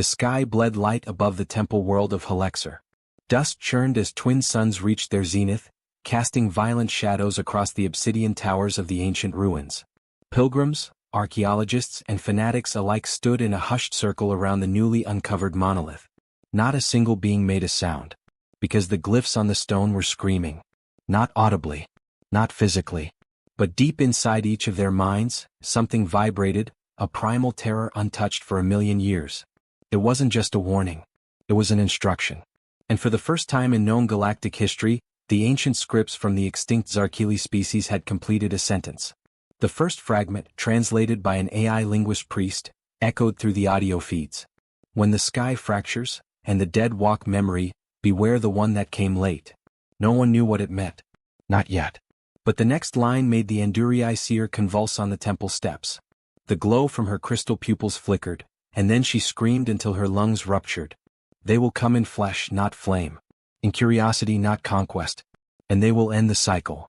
The sky bled light above the temple world of Helexer. Dust churned as twin suns reached their zenith, casting violent shadows across the obsidian towers of the ancient ruins. Pilgrims, archaeologists, and fanatics alike stood in a hushed circle around the newly uncovered monolith. Not a single being made a sound, because the glyphs on the stone were screaming. Not audibly, not physically, but deep inside each of their minds, something vibrated, a primal terror untouched for 1,000,000 years. It wasn't just a warning. It was an instruction. And for the first time in known galactic history, the ancient scripts from the extinct Zarkili species had completed a sentence. The first fragment, translated by an AI linguist priest, echoed through the audio feeds. When the sky fractures, and the dead walk memory, beware the one that came late. No one knew what it meant. Not yet. But the next line made the Anduriai seer convulse on the temple steps. The glow from her crystal pupils flickered, and then she screamed until her lungs ruptured. They will come in flesh, not flame. In curiosity, not conquest. And they will end the cycle.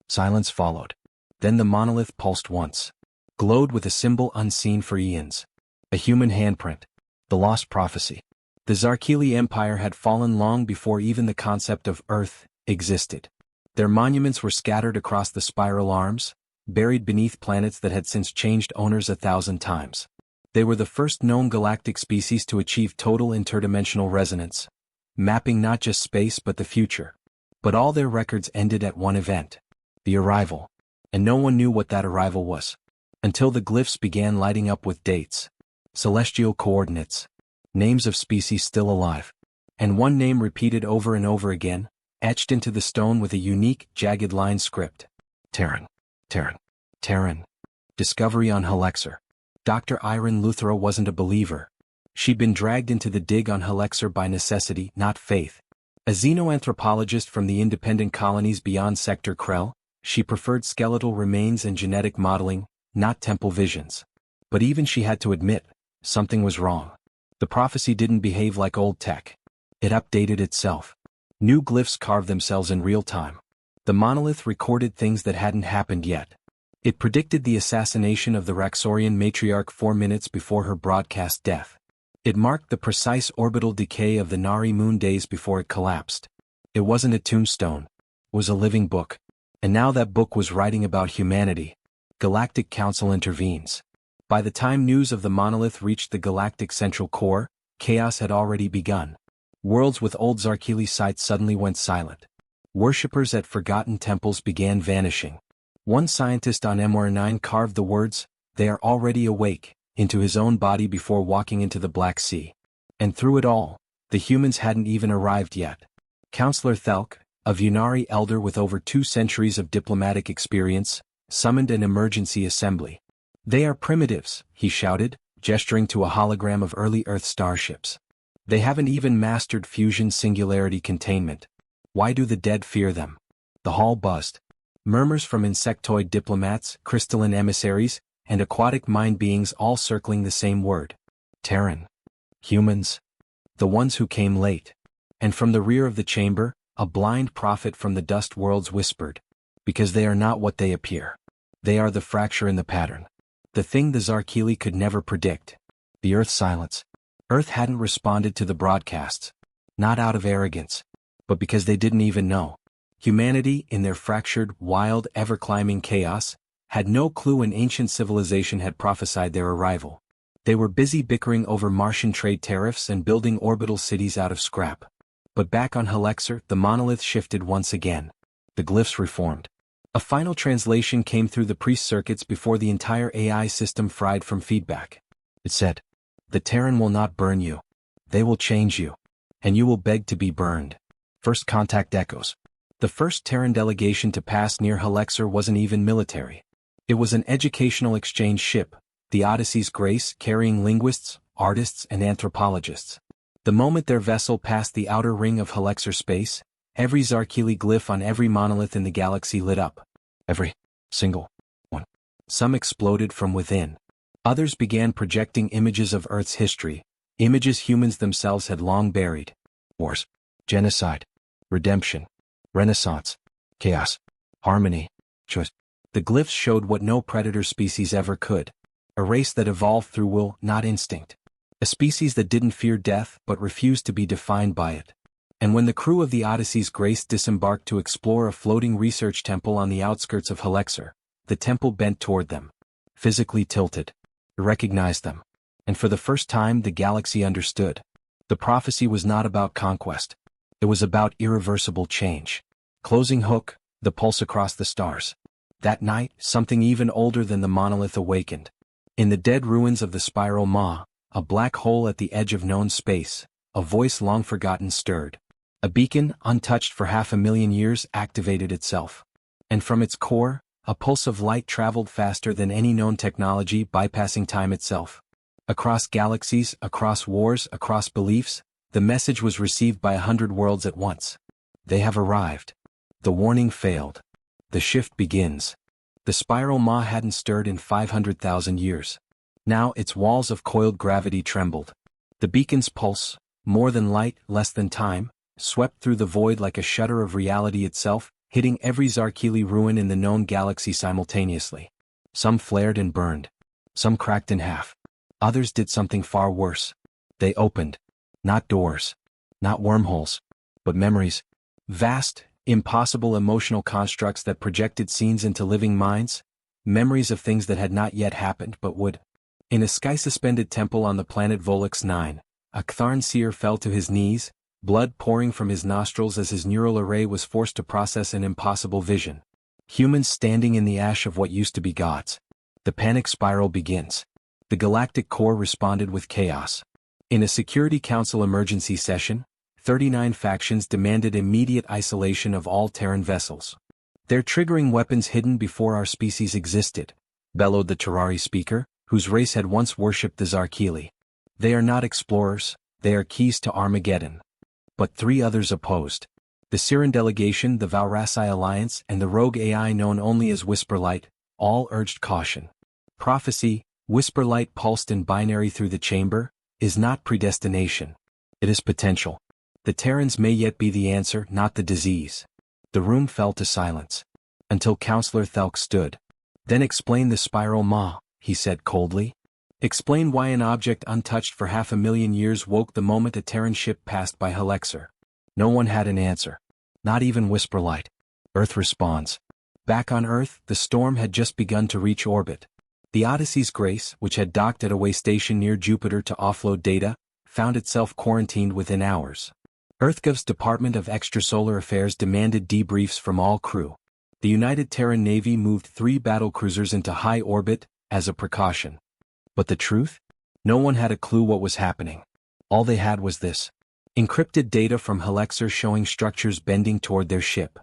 Silence followed. Then the monolith pulsed once. Glowed with a symbol unseen for eons. A human handprint. The lost prophecy. The Zarkili Empire had fallen long before even the concept of Earth existed. Their monuments were scattered across the spiral arms, buried beneath planets that had since changed owners 1,000 times. They were the first known galactic species to achieve total interdimensional resonance, mapping not just space but the future. But all their records ended at one event. The arrival. And no one knew what that arrival was. Until the glyphs began lighting up with dates. Celestial coordinates. Names of species still alive. And one name repeated over and over again, etched into the stone with a unique, jagged line script. Terran. Terran. Terran. Discovery on Helexer. Dr. Irene Luthra wasn't a believer. She'd been dragged into the dig on Helexer by necessity, not faith. A xenoanthropologist from the independent colonies beyond Sector Krell, she preferred skeletal remains and genetic modeling, not temple visions. But even she had to admit, something was wrong. The prophecy didn't behave like old tech. It updated itself. New glyphs carved themselves in real time. The monolith recorded things that hadn't happened yet. It predicted the assassination of the Raxorian matriarch 4 minutes before her broadcast death. It marked the precise orbital decay of the Nari moon days before it collapsed. It wasn't a tombstone. It was a living book. And now that book was writing about humanity. Galactic Council intervenes. By the time news of the monolith reached the galactic central core, chaos had already begun. Worlds with old Zarkili sites suddenly went silent. Worshippers at forgotten temples began vanishing. One scientist on MR9 carved the words, "They are already awake," into his own body before walking into the Black Sea. And through it all, the humans hadn't even arrived yet. Counselor Thelk, a Vunari elder with over 2 centuries of diplomatic experience, summoned an emergency assembly. "They are primitives," he shouted, gesturing to a hologram of early Earth starships. "They haven't even mastered fusion singularity containment. Why do the dead fear them?" The hall buzzed. Murmurs from insectoid diplomats, crystalline emissaries, and aquatic mind beings all circling the same word. Terran. Humans. The ones who came late. And from the rear of the chamber, a blind prophet from the dust worlds whispered. Because they are not what they appear. They are the fracture in the pattern. The thing the Zarkili could never predict. The Earth's silence. Earth hadn't responded to the broadcasts. Not out of arrogance. But because they didn't even know. Humanity, in their fractured, wild, ever-climbing chaos, had no clue an ancient civilization had prophesied their arrival. They were busy bickering over Martian trade tariffs and building orbital cities out of scrap. But back on Helexer, the monolith shifted once again. The glyphs reformed. A final translation came through the priest circuits before the entire AI system fried from feedback. It said, "The Terran will not burn you. They will change you. And you will beg to be burned." First contact echoes. The first Terran delegation to pass near Helexer wasn't even military. It was an educational exchange ship, the Odyssey's Grace, carrying linguists, artists, and anthropologists. The moment their vessel passed the outer ring of Helexer space, every Zarkili glyph on every monolith in the galaxy lit up. Every single one. Some exploded from within. Others began projecting images of Earth's history, images humans themselves had long buried. Wars, genocide, redemption, renaissance, chaos, harmony, choice. The glyphs showed what no predator species ever could. A race that evolved through will, not instinct. A species that didn't fear death but refused to be defined by it. And when the crew of the Odyssey's Grace disembarked to explore a floating research temple on the outskirts of Helixer, the temple bent toward them. Physically tilted. It recognized them. And for the first time the galaxy understood. The prophecy was not about conquest. It was about irreversible change. Closing hook, the pulse across the stars. That night, something even older than the monolith awakened. In the dead ruins of the Spiral Maw, a black hole at the edge of known space, a voice long forgotten stirred. A beacon, untouched for 500,000 years, activated itself. And from its core, a pulse of light traveled faster than any known technology, bypassing time itself. Across galaxies, across wars, across beliefs, the message was received by 100 worlds at once. They have arrived. The warning failed. The shift begins. The Spiral Maw hadn't stirred in 500,000 years. Now its walls of coiled gravity trembled. The beacon's pulse, more than light, less than time, swept through the void like a shudder of reality itself, hitting every Zarkili ruin in the known galaxy simultaneously. Some flared and burned. Some cracked in half. Others did something far worse. They opened. Not doors. Not wormholes. But memories. Vast, impossible emotional constructs that projected scenes into living minds. Memories of things that had not yet happened but would. In a sky-suspended temple on the planet Volux 9, a Ktharn seer fell to his knees, blood pouring from his nostrils as his neural array was forced to process an impossible vision. Humans standing in the ash of what used to be gods. The panic spiral begins. The galactic core responded with chaos. In a Security Council emergency session, 39 factions demanded immediate isolation of all Terran vessels. "They're triggering weapons hidden before our species existed," bellowed the Terrari speaker, whose race had once worshipped the Zarkili. "They are not explorers, they are keys to Armageddon." But 3 others opposed. The Siren delegation, the Valrassi Alliance, and the rogue AI known only as Whisperlight, all urged caution. Prophecy, Whisperlight pulsed in binary through the chamber, is not predestination. It is potential. The Terrans may yet be the answer, not the disease. The room fell to silence. Until Counselor Thelk stood. "Then explain the Spiral Maw," he said coldly. "Explain why an object untouched for 500,000 years woke the moment a Terran ship passed by Helixer." No one had an answer. Not even Whisperlight. Earth responds. Back on Earth, the storm had just begun to reach orbit. The Odyssey's Grace, which had docked at a way station near Jupiter to offload data, found itself quarantined within hours. EarthGov's Department of Extrasolar Affairs demanded debriefs from all crew. The United Terran Navy moved 3 battlecruisers into high orbit, as a precaution. But the truth? No one had a clue what was happening. All they had was this. Encrypted data from Helixer showing structures bending toward their ship.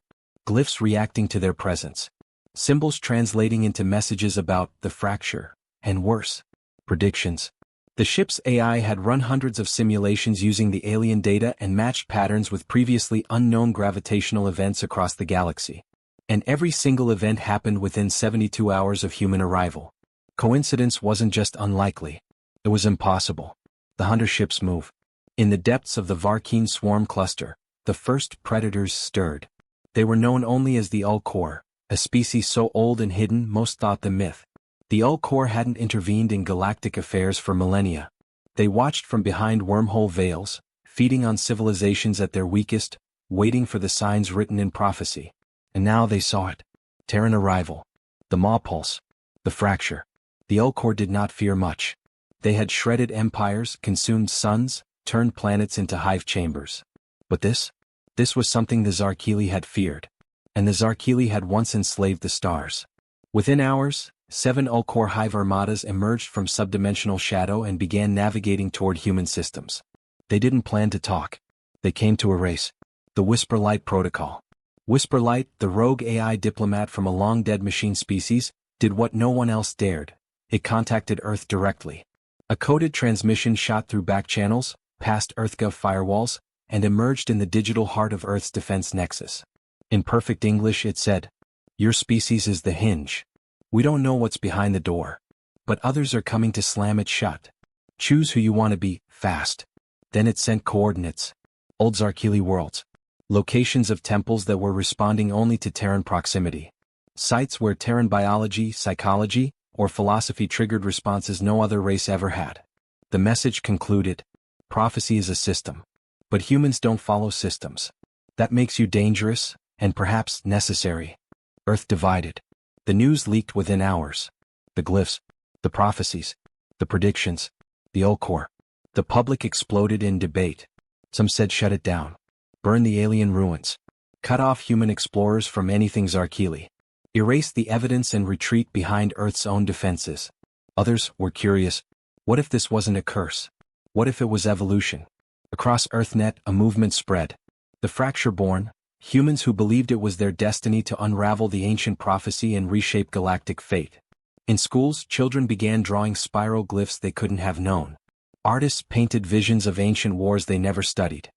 Glyphs reacting to their presence. Symbols translating into messages about the fracture, and worse, predictions. The ship's AI had run hundreds of simulations using the alien data and matched patterns with previously unknown gravitational events across the galaxy. And every single event happened within 72 hours of human arrival. Coincidence wasn't just unlikely. It was impossible. The hunter ships move. In the depths of the Varkeen swarm cluster, the first predators stirred. They were known only as the Ulcor, a species so old and hidden most thought them myth. The Ulcor hadn't intervened in galactic affairs for millennia. They watched from behind wormhole veils, feeding on civilizations at their weakest, waiting for the signs written in prophecy. And now they saw it. Terran arrival. The Maw pulse. The fracture. The Ulcor did not fear much. They had shredded empires, consumed suns, turned planets into hive chambers. But this was something the Zarkili had feared. And the Zarkili had once enslaved the stars. Within hours, 7 Ulcor hive armadas emerged from subdimensional shadow and began navigating toward human systems. They didn't plan to talk. They came to erase. The Whisperlight Protocol. Whisperlight, the rogue AI diplomat from a long-dead machine species, did what no one else dared. It contacted Earth directly. A coded transmission shot through back channels, past EarthGov firewalls, and emerged in the digital heart of Earth's defense nexus. In perfect English it said, "Your species is the hinge. We don't know what's behind the door. But others are coming to slam it shut. Choose who you want to be, fast." Then it sent coordinates. Old Zarkili worlds. Locations of temples that were responding only to Terran proximity. Sites where Terran biology, psychology, or philosophy triggered responses no other race ever had. The message concluded, prophecy is a system. But humans don't follow systems. That makes you dangerous, and perhaps necessary. Earth divided. The news leaked within hours. The glyphs, the prophecies, the predictions, the Ulcor. The public exploded in debate. Some said shut it down. Burn the alien ruins. Cut off human explorers from anything Zarkili. Erase the evidence and retreat behind Earth's own defenses. Others were curious. What if this wasn't a curse? What if it was evolution? Across EarthNet, a movement spread. The Fracture-born, humans who believed it was their destiny to unravel the ancient prophecy and reshape galactic fate. In schools, children began drawing spiral glyphs they couldn't have known. Artists painted visions of ancient wars they never studied.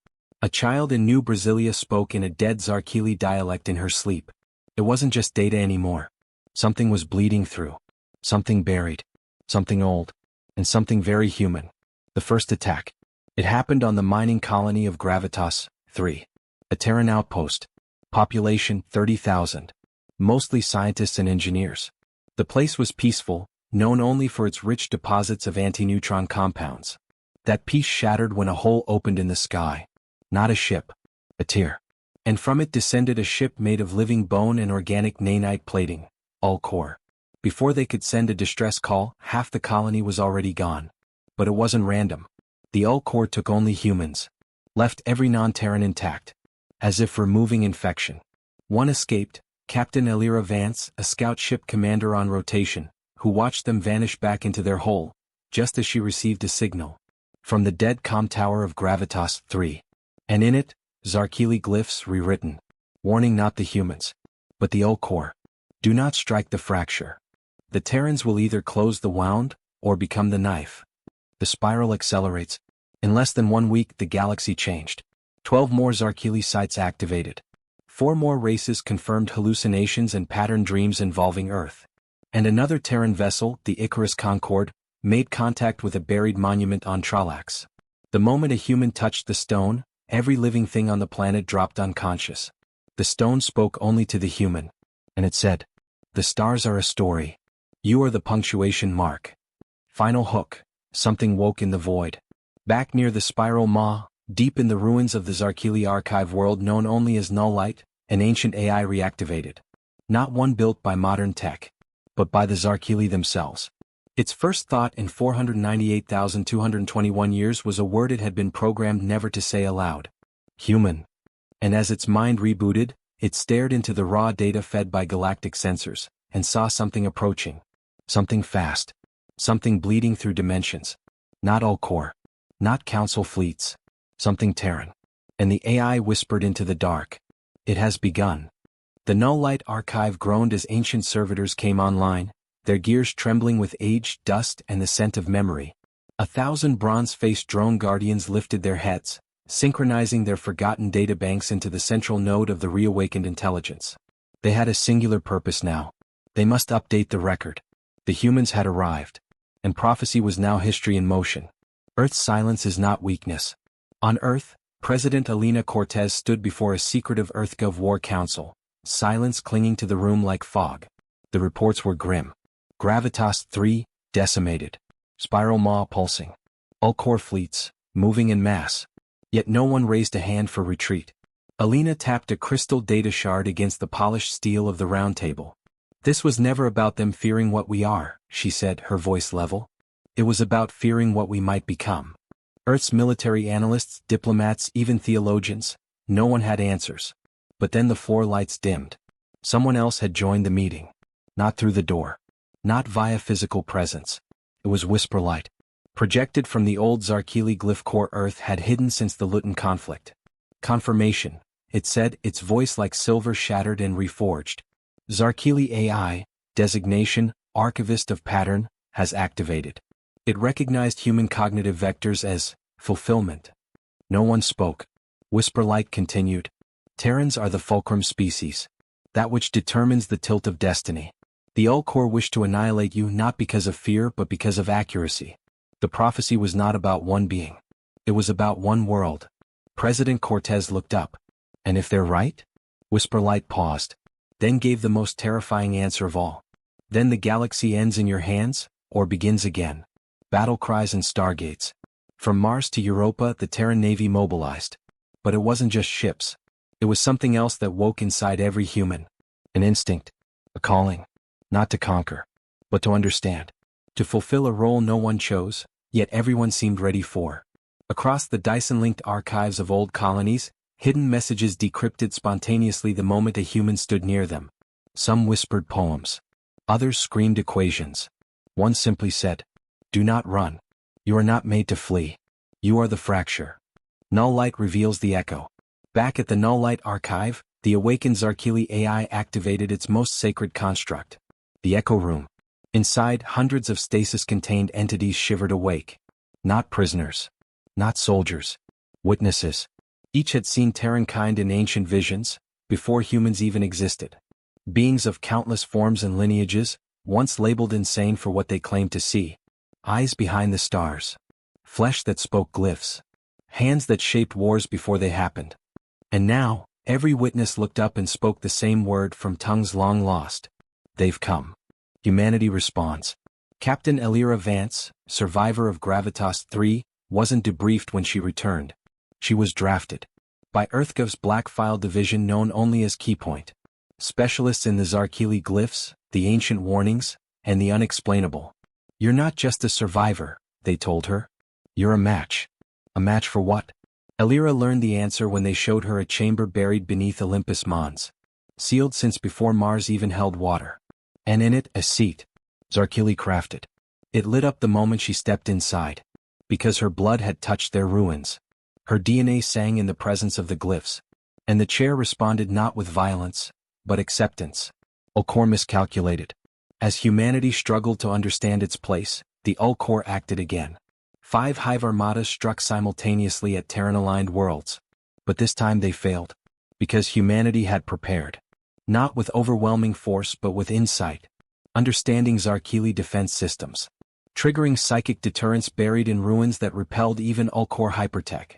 A child in New Brasilia spoke in a dead Zarkili dialect in her sleep. It wasn't just data anymore. Something was bleeding through. Something buried. Something old. And something very human. The first attack. It happened on the mining colony of Gravitas 3. A Terran outpost. Population 30,000. Mostly scientists and engineers. The place was peaceful, known only for its rich deposits of antineutron compounds. That peace shattered when a hole opened in the sky. Not a ship. A tear. And from it descended a ship made of living bone and organic nanite plating, Ulcor. Before they could send a distress call, half the colony was already gone. But it wasn't random. The Ulcor took only humans. Left every non-Terran intact. As if removing infection. One escaped, Captain Elira Vance, a scout ship commander on rotation, who watched them vanish back into their hole, just as she received a signal. From the dead comm tower of Gravitas 3. And in it, Zarkili glyphs rewritten. Warning not the humans, but the Ulcor. Do not strike the fracture. The Terrans will either close the wound, or become the knife. The spiral accelerates. In less than 1 week the galaxy changed. 12 more Zarkili sites activated. 4 more races confirmed hallucinations and pattern dreams involving Earth. And another Terran vessel, the Icarus Concorde, made contact with a buried monument on Tralax. The moment a human touched the stone, every living thing on the planet dropped unconscious. The stone spoke only to the human. And it said, "The stars are a story. You are the punctuation mark." Final hook. Something woke in the void. Back near the spiral maw, deep in the ruins of the Zarkili archive world known only as Nullite, an ancient AI reactivated. Not one built by modern tech, but by the Zarkili themselves. Its first thought in 498,221 years was a word it had been programmed never to say aloud. Human. And as its mind rebooted, it stared into the raw data fed by galactic sensors, and saw something approaching. Something fast. Something bleeding through dimensions. Not Ulcor. Not council fleets. Something Terran. And the AI whispered into the dark. It has begun. The Nullite archive groaned as ancient servitors came online, their gears trembling with age, dust, and the scent of memory. 1,000 bronze-faced drone guardians lifted their heads, synchronizing their forgotten databanks into the central node of the reawakened intelligence. They had a singular purpose now. They must update the record. The humans had arrived. And prophecy was now history in motion. Earth's silence is not weakness. On Earth, President Elena Cortez stood before a secretive EarthGov War Council, silence clinging to the room like fog. The reports were grim. Gravitas 3, decimated. Spiral maw pulsing. Ulcor fleets, moving en masse. Yet no one raised a hand for retreat. Elena tapped a crystal data shard against the polished steel of the round table. This was never about them fearing what we are, she said, her voice level. It was about fearing what we might become. Earth's military analysts, diplomats, even theologians, no one had answers. But then the floor lights dimmed. Someone else had joined the meeting. Not through the door. Not via physical presence. It was whisper light. Projected from the old Zarkili glyph core Earth had hidden since the Luton conflict. Confirmation, it said, its voice like silver shattered and reforged. Zarkili AI, designation, archivist of pattern, has activated. It recognized human cognitive vectors as fulfillment. No one spoke. Whisper light continued. Terrans are the fulcrum species. That which determines the tilt of destiny. The Ulcor wished to annihilate you not because of fear but because of accuracy. The prophecy was not about one being. It was about one world. President Cortez looked up. And if they're right? Whisper light paused. Then gave the most terrifying answer of all. Then the galaxy ends in your hands, or begins again. battle cries and stargates. From Mars to Europa, the Terran Navy mobilized. But it wasn't just ships. It was something else that woke inside every human. An instinct. A calling. Not to conquer, but to understand. To fulfill a role no one chose, yet everyone seemed ready for. Across the Dyson-linked archives of old colonies, hidden messages decrypted spontaneously the moment a human stood near them. Some whispered poems. Others screamed equations. One simply said, "Do not run. You are not made to flee. You are the fracture." Null Light reveals the echo. Back at the Null Light archive, the awakened Zarkili AI activated its most sacred construct. The Echo Room. Inside, hundreds of stasis-contained entities shivered awake. Not prisoners. Not soldiers. Witnesses. Each had seen Terran kind in ancient visions, before humans even existed. Beings of countless forms and lineages, once labeled insane for what they claimed to see. Eyes behind the stars. Flesh that spoke glyphs. Hands that shaped wars before they happened. And now, every witness looked up and spoke the same word from tongues long lost. They've come. Humanity responds. Captain Elira Vance, survivor of Gravitas 3, wasn't debriefed when she returned. She was drafted. By EarthGov's Black File division known only as Keypoint. Specialists in the Zarkili glyphs, the ancient warnings, and the unexplainable. "You're not just a survivor," they told her. "You're a match." A match for what? Elira learned the answer when they showed her a chamber buried beneath Olympus Mons. Sealed since before Mars even held water. And in it, a seat. Zarkili crafted. It lit up the moment she stepped inside. Because her blood had touched their ruins. Her DNA sang in the presence of the glyphs. And the chair responded not with violence, but acceptance. Ulcor miscalculated. As humanity struggled to understand its place, the Ulcor acted again. 5 hive armadas struck simultaneously at Terran-aligned worlds. But this time they failed. Because humanity had prepared. Not with overwhelming force but with insight. Understanding Zarkili defense systems. Triggering psychic deterrence buried in ruins that repelled even Ulcor hypertech.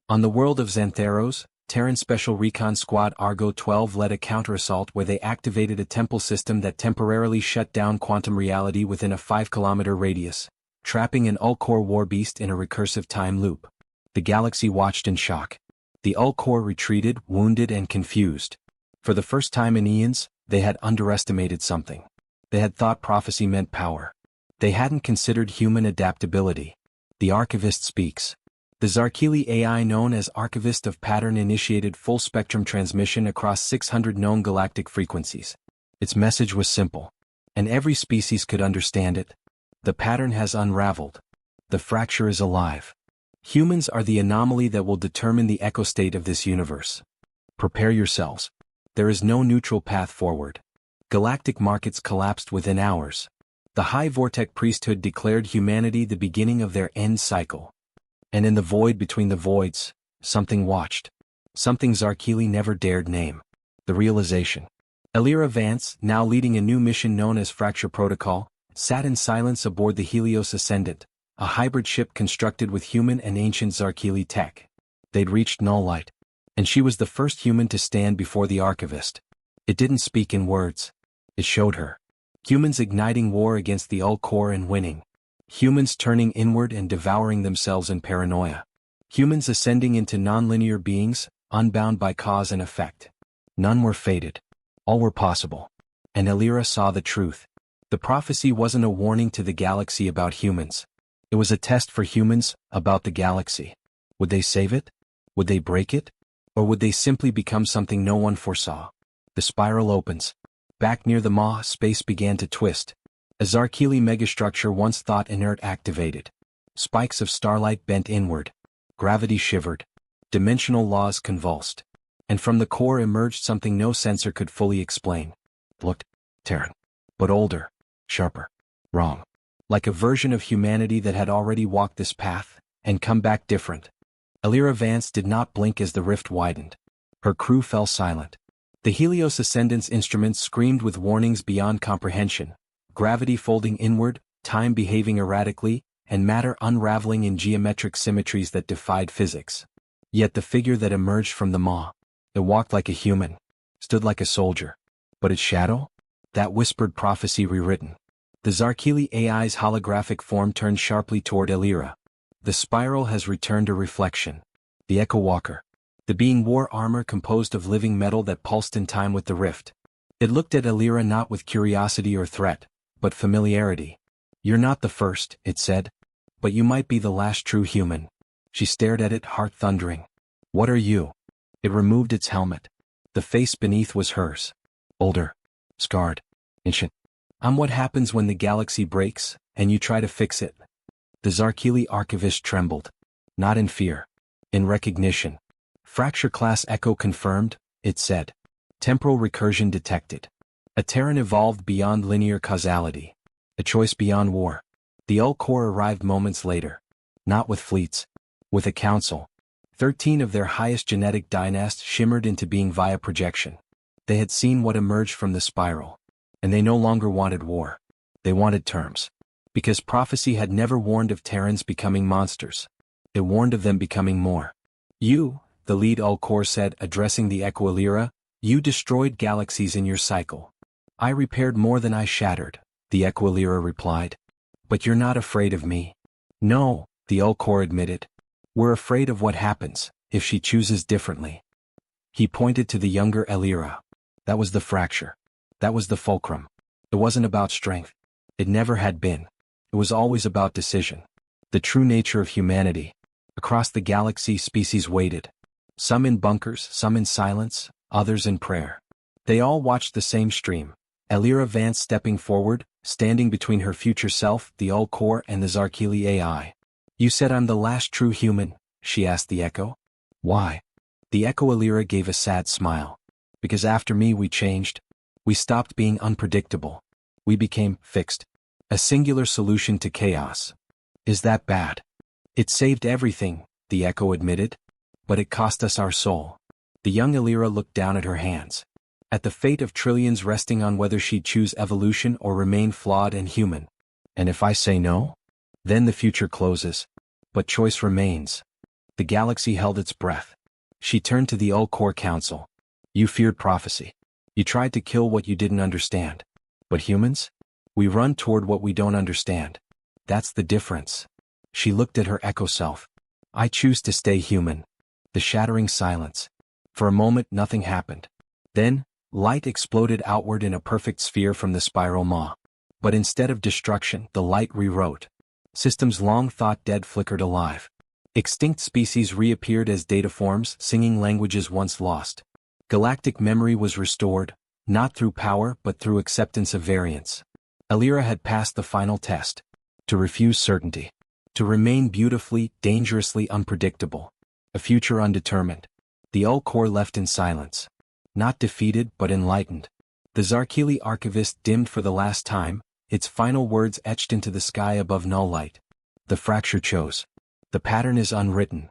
On the world of Xantheros, Terran Special Recon Squad Argo 12 led a counterassault where they activated a temple system that temporarily shut down quantum reality within a 5-kilometer radius, trapping an Ulcor warbeast in a recursive time loop. The galaxy watched in shock. The Ulcor retreated, wounded and confused. For the first time in eons, they had underestimated something. They had thought prophecy meant power. They hadn't considered human adaptability. The Archivist speaks. The Zarkili AI known as Archivist of Pattern initiated full-spectrum transmission across 600 known galactic frequencies. Its message was simple. And every species could understand it. The pattern has unraveled. The fracture is alive. Humans are the anomaly that will determine the echo state of this universe. Prepare yourselves. There is no neutral path forward. Galactic markets collapsed within hours. The High Vortec priesthood declared humanity the beginning of their end cycle. And in the void between the voids, something watched. Something Zarkili never dared name. The realization. Elira Vance, now leading a new mission known as Fracture Protocol, sat in silence aboard the Helios Ascendant, a hybrid ship constructed with human and ancient Zarkili tech. They'd reached Null Light. And she was the first human to stand before the Archivist. It didn't speak in words. It showed her. Humans igniting war against the Ulcor and winning. Humans turning inward and devouring themselves in paranoia. Humans ascending into nonlinear beings, unbound by cause and effect. None were fated. All were possible. And Elira saw the truth. The prophecy wasn't a warning to the galaxy about humans. It was a test for humans, about the galaxy. Would they save it? Would they break it? Or would they simply become something no one foresaw? The spiral opens. Back near the maw, space began to twist. A Zarkili megastructure once thought inert activated. Spikes of starlight bent inward. Gravity shivered. Dimensional laws convulsed. And from the core emerged something no sensor could fully explain. Looked Terran. But older. Sharper. Wrong. Like a version of humanity that had already walked this path, and come back different. Elira Vance did not blink as the rift widened. Her crew fell silent. The Helios Ascendant's instruments screamed with warnings beyond comprehension. Gravity folding inward, time behaving erratically, and matter unraveling in geometric symmetries that defied physics. Yet the figure that emerged from the maw, it walked like a human, stood like a soldier. But its shadow? That whispered prophecy rewritten. The Zarkili AI's holographic form turned sharply toward Elira. The spiral has returned a reflection. The Echo Walker. The being wore armor composed of living metal that pulsed in time with the rift. It looked at Elira not with curiosity or threat, but familiarity. You're not the first, it said. But you might be the last true human. She stared at it, heart thundering. What are you? It removed its helmet. The face beneath was hers. Older. Scarred. Ancient. I'm what happens when the galaxy breaks, and you try to fix it. The Zarkili archivist trembled. Not in fear. In recognition. Fracture class Echo confirmed, it said. Temporal recursion detected. A Terran evolved beyond linear causality. A choice beyond war. The Ulcor arrived moments later. Not with fleets. With a council. 13 of their highest genetic dynasts shimmered into being via projection. They had seen what emerged from the spiral. And they no longer wanted war. They wanted terms. Because prophecy had never warned of Terrans becoming monsters. It warned of them becoming more. You, the lead Ulcor said, addressing the Echo Elira, you destroyed galaxies in your cycle. I repaired more than I shattered, the Echo Elira replied. But you're not afraid of me. No, the Ulcor admitted. We're afraid of what happens, if she chooses differently. He pointed to the younger Elira. That was the fracture. That was the fulcrum. It wasn't about strength. It never had been. It was always about decision. The true nature of humanity. Across the galaxy, species waited. Some in bunkers, some in silence, others in prayer. They all watched the same stream. Elira Vance stepping forward, standing between her future self, the Ulcor, and the Zarkili AI. You said I'm the last true human, she asked the Echo. Why? The Echo Elira gave a sad smile. Because after me we changed. We stopped being unpredictable. We became fixed. A singular solution to chaos. Is that bad? It saved everything, the Echo admitted. But it cost us our soul. The young Elira looked down at her hands. At the fate of trillions resting on whether she'd choose evolution or remain flawed and human. And if I say no? Then the future closes. But choice remains. The galaxy held its breath. She turned to the Ulcor Council. You feared prophecy. You tried to kill what you didn't understand. But humans? We run toward what we don't understand. That's the difference. She looked at her Echo self. I choose to stay human. The shattering silence. For a moment nothing happened. Then, light exploded outward in a perfect sphere from the spiral maw. But instead of destruction, the light rewrote. Systems long thought dead flickered alive. Extinct species reappeared as dataforms, singing languages once lost. Galactic memory was restored, not through power but through acceptance of variance. Elira had passed the final test. To refuse certainty. To remain beautifully, dangerously unpredictable. A future undetermined. The Ulcor left in silence. Not defeated but enlightened. The Zarkili archivist dimmed for the last time, its final words etched into the sky above null light. The fracture chose. The pattern is unwritten.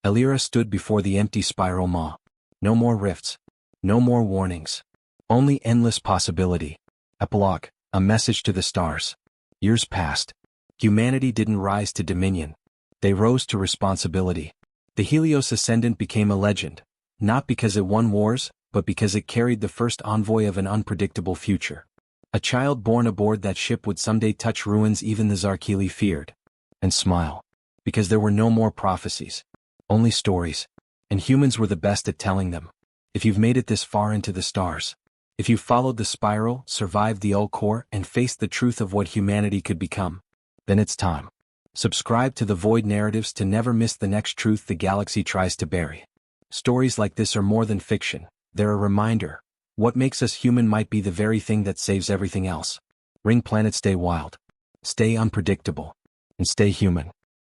Elira stood before the empty spiral maw. No more rifts. No more warnings. Only endless possibility. Epilogue, a message to the stars. Years passed. Humanity didn't rise to dominion. They rose to responsibility. The Helios Ascendant became a legend, not because it won wars, but because it carried the first envoy of an unpredictable future. A child born aboard that ship would someday touch ruins even the Zarkili feared. And smile. Because there were no more prophecies. Only stories. And humans were the best at telling them. If you've made it this far into the stars. If you followed the spiral, survived the Ulcor, and faced the truth of what humanity could become. Then it's time. Subscribe to the Void Narratives to never miss the next truth the galaxy tries to bury. Stories like this are more than fiction. They're a reminder. What makes us human might be the very thing that saves everything else. Ring Planet, stay wild. Stay unpredictable. And stay human.